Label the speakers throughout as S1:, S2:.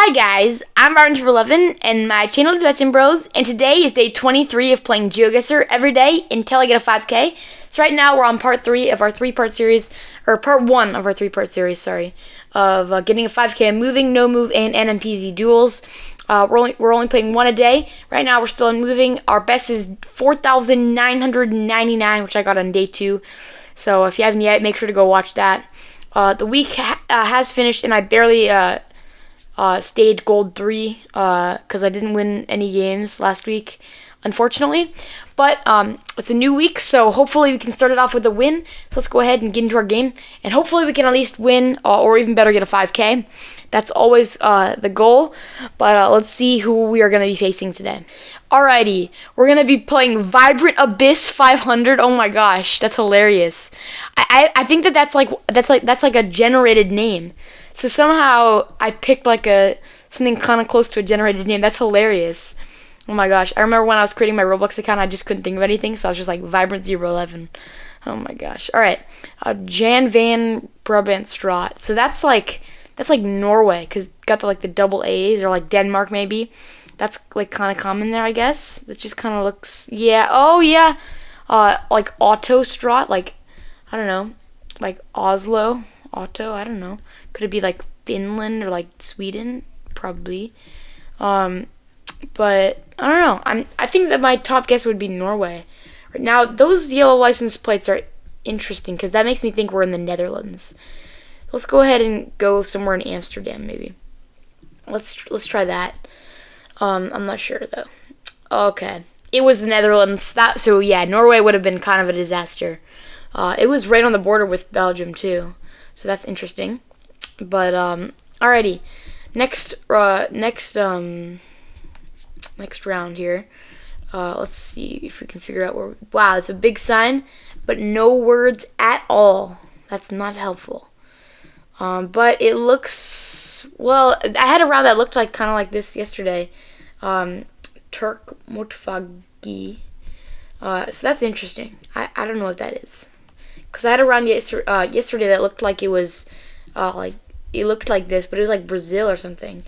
S1: Hi guys, I'm Martin11 and my channel is Veteran Bros, and today is day 23 of playing Geoguessr every day until I get a 5k. So right now we're on part 3 of our 3-part series, or part 1 of our 3-part series, sorry, of getting a 5k and moving, no move, and NMPZ duels. We're only playing one a day. Right now we're still in moving. Our best is 4,999, which I got on day 2. So if you haven't yet, make sure to go watch that. The week has finished and I barely stayed gold 3 because I didn't win any games last week, unfortunately. But it's a new week, so hopefully we can start it off with a win. So let's go ahead and get into our game, and hopefully we can at least win, or even better, get a 5k. That's always the goal. But let's see who we are going to be facing today. Alrighty, we're going to be playing Vibrant Abyss 500. Oh my gosh, that's hilarious. I think that's like a generated name. So somehow I picked like something kind of close to a generated name. That's hilarious. Oh my gosh. I remember when I was creating my Roblox account, I just couldn't think of anything, so I was just like Vibrant011. Oh my gosh. Alright. Jan van Brabant Straat. So that's like Norway, because got the double A's, or like Denmark maybe. That's like kind of common there, I guess. That just kind of looks, yeah. Oh yeah. Like Autostraat, like I don't know, like Oslo, Auto, I don't know. Could it be like Finland or like Sweden? Probably. But I don't know. I think that my top guess would be Norway. Right now, those yellow license plates are interesting because that makes me think we're in the Netherlands. Let's go ahead and go somewhere in Amsterdam, maybe. Let's try that. I'm not sure though. Okay, it was the Netherlands. So yeah, Norway would have been kind of a disaster. It was right on the border with Belgium too, so that's interesting. But alrighty, next round here. Let's see if we can figure out where. Wow, it's a big sign, but no words at all. That's not helpful. But it looks, well, I had a round that looked like kind of like this yesterday. Turk Mutfagi. So that's interesting. I don't know what that is, because I had a round yesterday that looked like it was it looked like this, but it was like Brazil or something.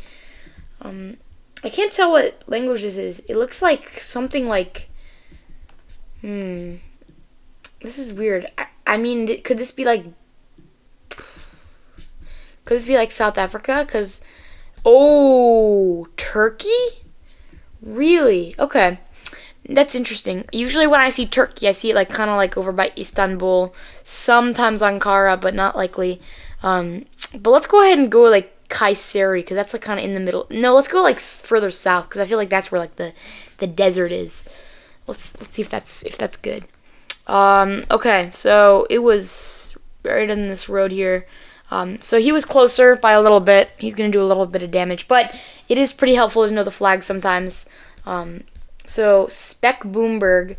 S1: I can't tell what language this is. It looks like something like, this is weird. I mean, could this be like South Africa? Because, oh, Turkey? Really? Okay. That's interesting. Usually when I see Turkey, I see it like kind of like over by Istanbul, sometimes Ankara, but not likely. But let's go ahead and go like Kayseri, because that's like kind of in the middle. No, let's go like further south, because I feel like that's where like the desert is. Let's see if that's good. Okay, so it was right in this road here. So he was closer by a little bit. He's going to do a little bit of damage, but it is pretty helpful to know the flag sometimes. So Speck Boomberg,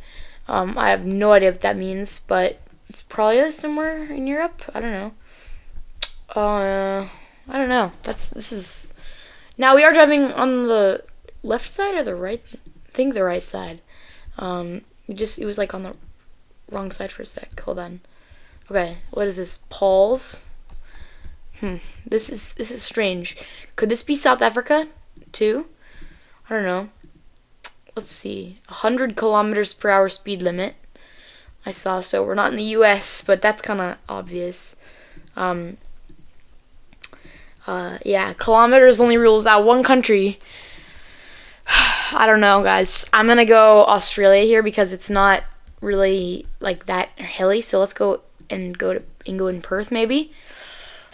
S1: I have no idea what that means, but it's probably somewhere in Europe. I don't know. I don't know. This is. Now we are driving on the left side or the right? I think the right side. It was like on the wrong side for a sec. Hold on. Okay, what is this? Paul's. This is strange. Could this be South Africa too? I don't know. Let's see. 100 kilometers per hour speed limit. I saw, so we're not in the US, but that's kind of obvious. Yeah, kilometers only rules out one country. I don't know, guys. I'm gonna go Australia here because it's not really like that hilly. So let's go in Perth maybe.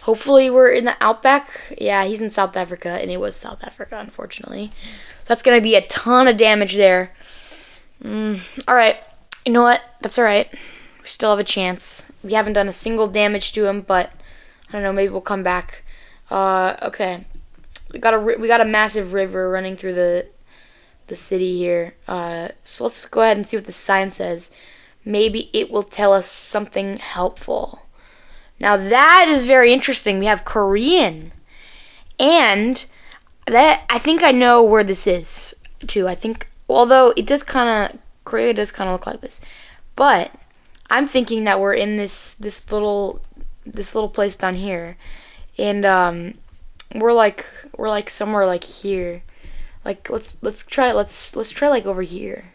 S1: Hopefully we're in the outback. Yeah, he's in South Africa, and it was South Africa, unfortunately. That's going to be a ton of damage there. Alright, you know what? That's alright. We still have a chance. We haven't done a single damage to him, but I don't know, maybe we'll come back. Okay. We got a massive river running through the city here. So let's go ahead and see what the sign says. Maybe it will tell us something helpful. Now that is very interesting. We have Korean. And that, I think I know where this is too. I think, although Korea does kind of look like this. But I'm thinking that we're in this little place down here. And we're like somewhere like here. Like let's try like over here.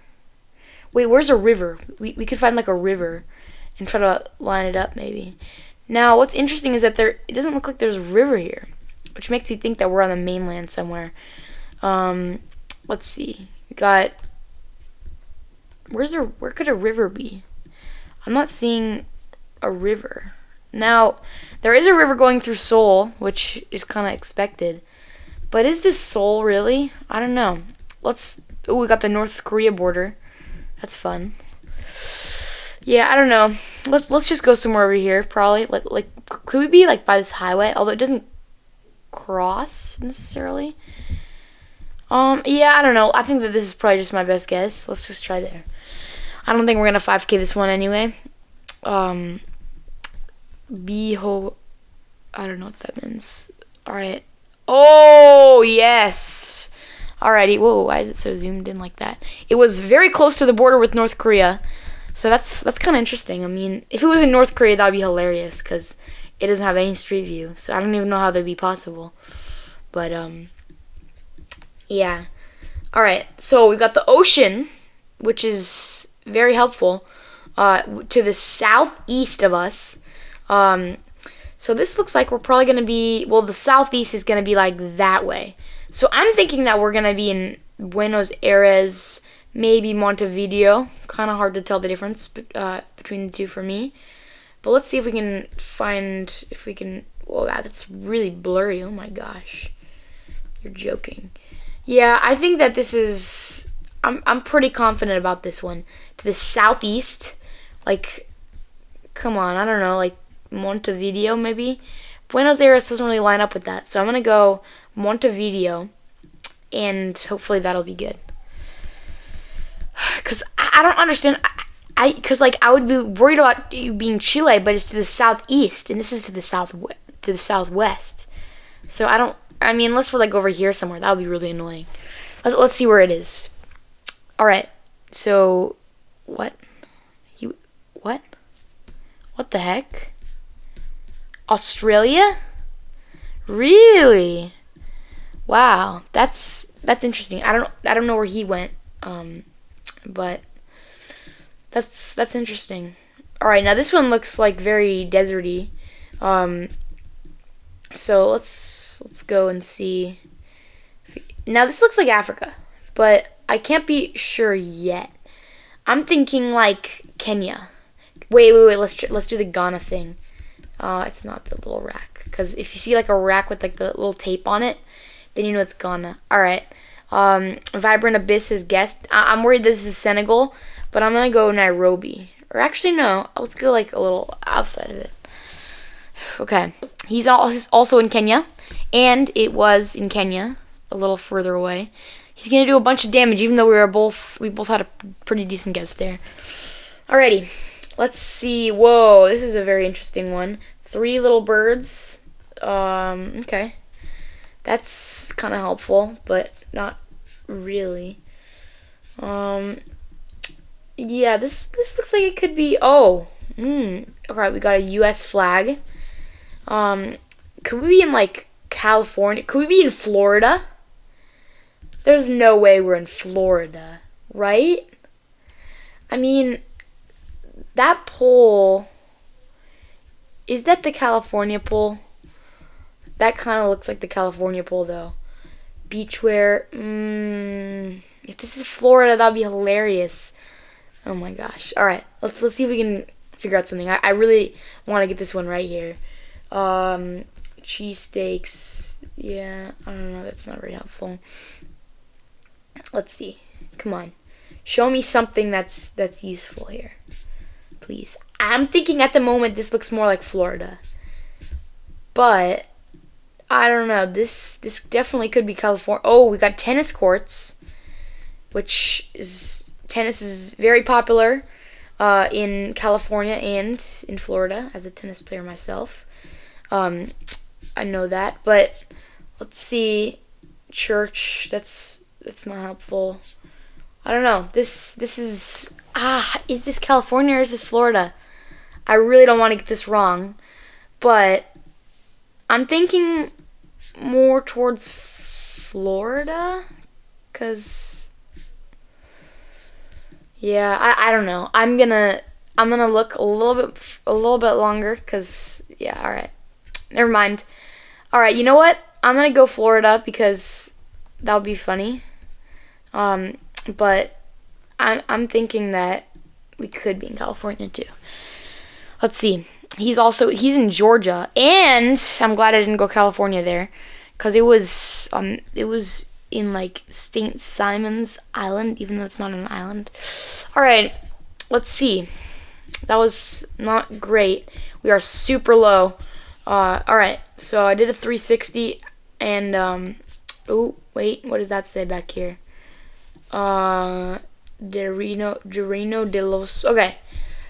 S1: Wait, where's a river? We could find like a river and try to line it up maybe. Now, what's interesting is that it doesn't look like there's a river here, which makes me think that we're on the mainland somewhere. Let's see. We got where could a river be? I'm not seeing a river. Now, there is a river going through Seoul, which is kind of expected. But is this Seoul really? I don't know. Oh, we got the North Korea border. That's fun. Yeah, I don't know. Let's just go somewhere over here, probably. Like could we be like by this highway? Although it doesn't cross necessarily. Yeah, I don't know. I think that this is probably just my best guess. Let's just try there. I don't think we're gonna 5K this one anyway. Biho. I don't know what that means. All right. Oh yes. Alrighty. Whoa. Why is it so zoomed in like that? It was very close to the border with North Korea, so that's kind of interesting. I mean, if it was in North Korea, that'd be hilarious because it doesn't have any street view. So I don't even know how that'd be possible. But yeah. All right. So we got the ocean, which is very helpful, to the southeast of us. So this looks like we're probably going to be, well, the southeast is going to be like that way. So I'm thinking that we're going to be in Buenos Aires, maybe Montevideo. Kind of hard to tell the difference between the two for me. But let's see if we can whoa, that's really blurry. Oh my gosh. You're joking. Yeah, I think that this is, I'm pretty confident about this one. To the southeast, like, come on, I don't know, like Montevideo maybe. Buenos Aires doesn't really line up with that, so I'm gonna go Montevideo, and hopefully that'll be good. Cause I don't understand. Cause like I would be worried about you being Chile, but it's to the southeast, and this is to the southwest. So I mean, unless we're like over here somewhere, that would be really annoying. Let's see where it is. All right. So, what? What? What the heck? Australia? Really? Wow. That's interesting. I don't know where he went. But that's interesting. All right. Now this one looks like very deserty. So let's go and see. Now this looks like Africa, but I can't be sure yet. I'm thinking like Kenya. Wait. Let's do the Ghana thing. It's not the little rack, because if you see like a rack with like the little tape on it, then you know it's Ghana. All right. Vibrant Abyss has guessed. I'm worried this is Senegal, but I'm gonna go Nairobi. Or actually no, let's go like a little outside of it. Okay. He's also in Kenya, and it was in Kenya, a little further away. He's gonna do a bunch of damage, even though we both had a pretty decent guess there. Alrighty, let's see. Whoa, this is a very interesting one. 3 little birds. Okay, that's kind of helpful, but not really. Yeah, this looks like it could be. Oh, alright, we got a U.S. flag. Could we be in like California? Could we be in Florida? There's no way we're in Florida, right? I mean, that pole, is that the California pole? That kind of looks like the California pole though. Beachwear. If this is Florida, that'd be hilarious. Oh my gosh. All right, let's see if we can figure out something. I really want to get this one right here. Cheesesteaks. Yeah, I don't know. That's not very helpful. Let's see. Come on. Show me something that's useful here. Please. I'm thinking at the moment this looks more like Florida. But I don't know. This definitely could be California. Oh, we got tennis courts, tennis is very popular in California and in Florida, as a tennis player myself. I know that, but let's see. Church, that's not helpful. I don't know. This is is this California or is this Florida? I really don't want to get this wrong, but I'm thinking more towards Florida, cause yeah, I don't know. I'm gonna look a little bit longer, cause yeah. All right, never mind. All right, you know what? I'm gonna go Florida because that would be funny. But I'm thinking that we could be in California too. Let's see. He's in Georgia, and I'm glad I didn't go California there, cause it was in like St. Simon's Island, even though it's not an island. All right, let's see. That was not great. We are super low. All right, so I did a 360, and oh wait, what does that say back here? Derino de los. Okay,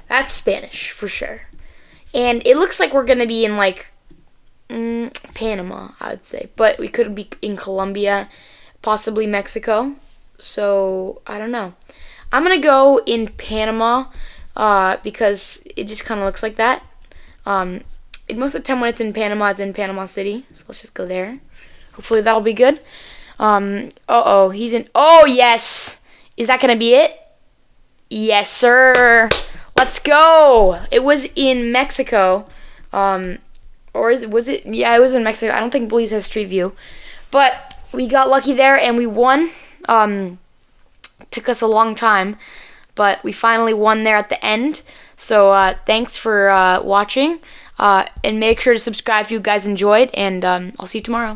S1: that's Spanish for sure. And it looks like we're gonna be in like Panama, I would say, but we could be in Colombia, possibly Mexico. So I don't know. I'm gonna go in Panama because it just kind of looks like that. Most of the time when it's in Panama City. So let's just go there. Hopefully that'll be good. He's in. Oh yes, is that gonna be it? Yes, sir. Let's go. It was in Mexico. Was it? Yeah, it was in Mexico. I don't think Belize has Street View. But we got lucky there and we won. Took us a long time, but we finally won there at the end. So thanks for watching. And make sure to subscribe if you guys enjoyed. And I'll see you tomorrow.